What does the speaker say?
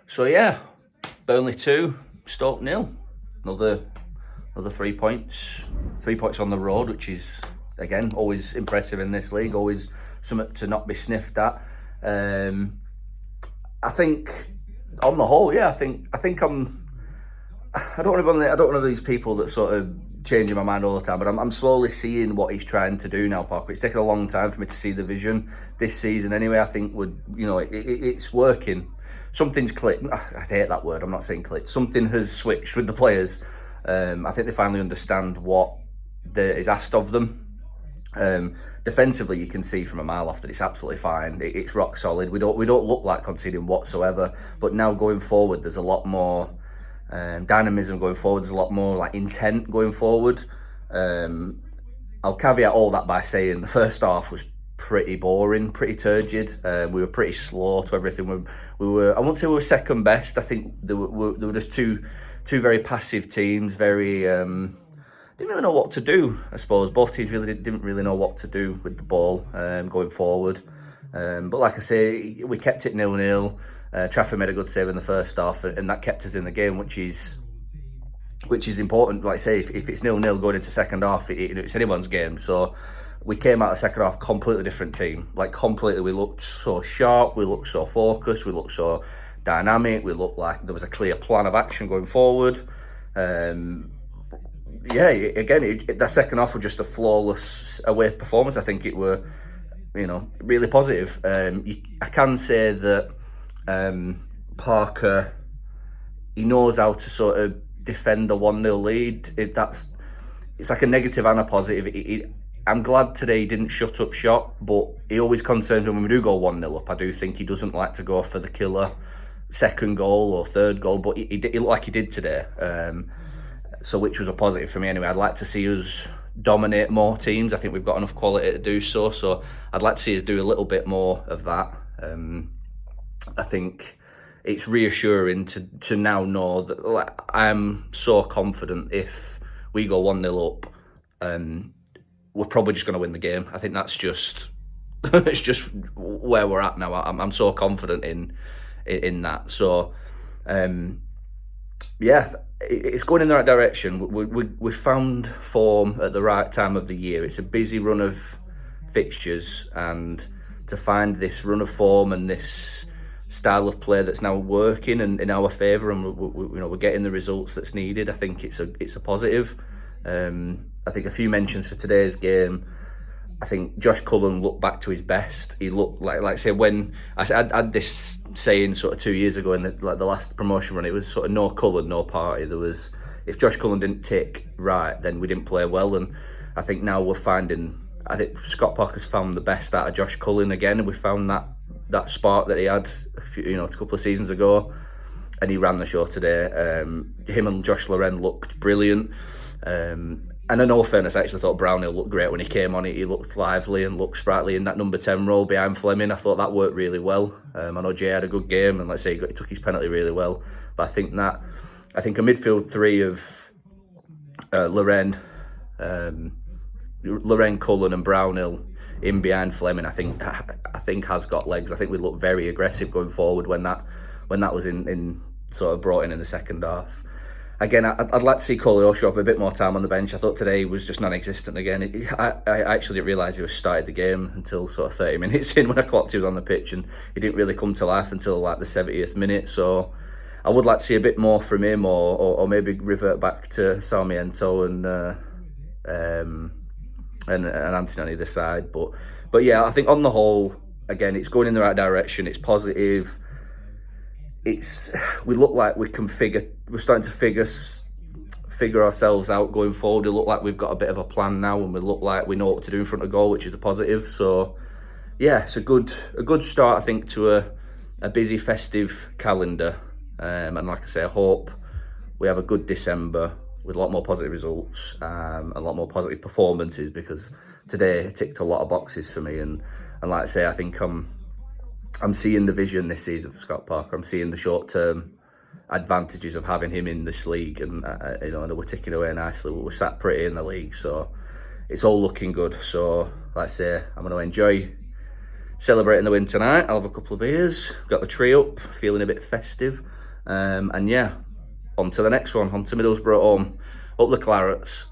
So yeah, Burnley 2, Stoke 0. Another 3 points. 3 points on the road, which is again always impressive in this league. Always something to not be sniffed at. I think on the whole, yeah, I think I'm. I don't want to be one of these people that sort of changing my mind all the time, but I'm slowly seeing what he's trying to do now, Parker. It's taken a long time for me to see the vision this season. Anyway, I think it's working. Something's clicked. I hate that word. I'm not saying clicked. Something has switched with the players. I think they finally understand what is asked of them. Defensively, you can see from a mile off that it's absolutely fine. It's rock solid. We don't look like conceding whatsoever. But now going forward, there's a lot more dynamism going forward. There's a lot more like intent going forward. I'll caveat all that by saying the first half was pretty boring, pretty turgid. We were pretty slow to everything. We were. I won't say we were second best. I think there were just two very passive teams. Very didn't really know what to do. I suppose both teams really didn't really know what to do with the ball going forward. But like I say, we kept it 0-0. Trafford made a good save in the first half, and that kept us in the game, which is important. Like I say, if it's 0-0 going into second half, it's anyone's game. So we came out of second half completely different team. Like completely, we looked so sharp, we looked so focused, we looked so dynamic. We looked like there was a clear plan of action going forward. Yeah, again, that second half was just a flawless away performance. I think it were, really positive. I can say that Parker, he knows how to sort of defend the 1-0 lead. It's like a negative and a positive. I'm glad today he didn't shut up shop, but he always concerns me when we do go 1-0 up. I do think he doesn't like to go for the killer second goal or third goal, but he looked like he did today. So which was a positive for me anyway. I'd like to see us dominate more teams. I think we've got enough quality to do so. So I'd like to see us do a little bit more of that. I think it's reassuring to now know that I'm so confident if we go 1-0 up, we're probably just going to win the game. I think that's just it's just where we're at now. I'm so confident in that. So yeah, it's going in the right direction. We found form at the right time of the year. It's a busy run of fixtures, and to find this run of form and this style of play that's now working and in our favour, and we're getting the results that's needed. I think it's a positive. I think a few mentions for today's game. I think Josh Cullen looked back to his best. He looked like say, when I had this saying sort of 2 years ago in the last promotion run, it was sort of no Cullen, no party. There was, if Josh Cullen didn't tick right, then we didn't play well. And I think now we're finding, I think Scott Parker's found the best out of Josh Cullen again, and we found that spark that he had a couple of seasons ago, and he ran the show today. Him and Josh Loren looked brilliant. And in all fairness, I actually thought Brownhill looked great when he came on. He looked lively and looked sprightly in that number 10 role behind Fleming. I thought that worked really well. I know Jay had a good game, and let's say he took his penalty really well. But I think a midfield three of Loren, Cullen, and Brownhill in behind Fleming, I think has got legs. I think we looked very aggressive going forward when that was in sort of brought in the second half. Again, I'd like to see Koleosho have a bit more time on the bench. I thought today he was just non-existent again. I actually didn't realise he was started the game until sort of 30 minutes in when I clocked he was on the pitch, and he didn't really come to life until like the 70th minute. So I would like to see a bit more from him, or maybe revert back to Sarmiento and Anthony on either side. But yeah, I think on the whole, again, it's going in the right direction. It's positive. We look like we're starting to figure ourselves out going forward. We look like we've got a bit of a plan now, and we look like we know what to do in front of goal, which is a positive. So yeah, it's a good start, I think, to a busy festive calendar. And like I say, I hope we have a good December with a lot more positive results, a lot more positive performances, because today ticked a lot of boxes for me. And like I say, I think I'm seeing the vision this season for Scott Parker. I'm seeing the short-term advantages of having him in this league, and we're ticking away nicely. We're sat pretty in the league, so it's all looking good. So like I say, I'm going to celebrating the win tonight. I'll have a couple of beers, got the tree up, feeling a bit festive. And yeah, on to the next one, on to Middlesbrough at home. Up the Clarets.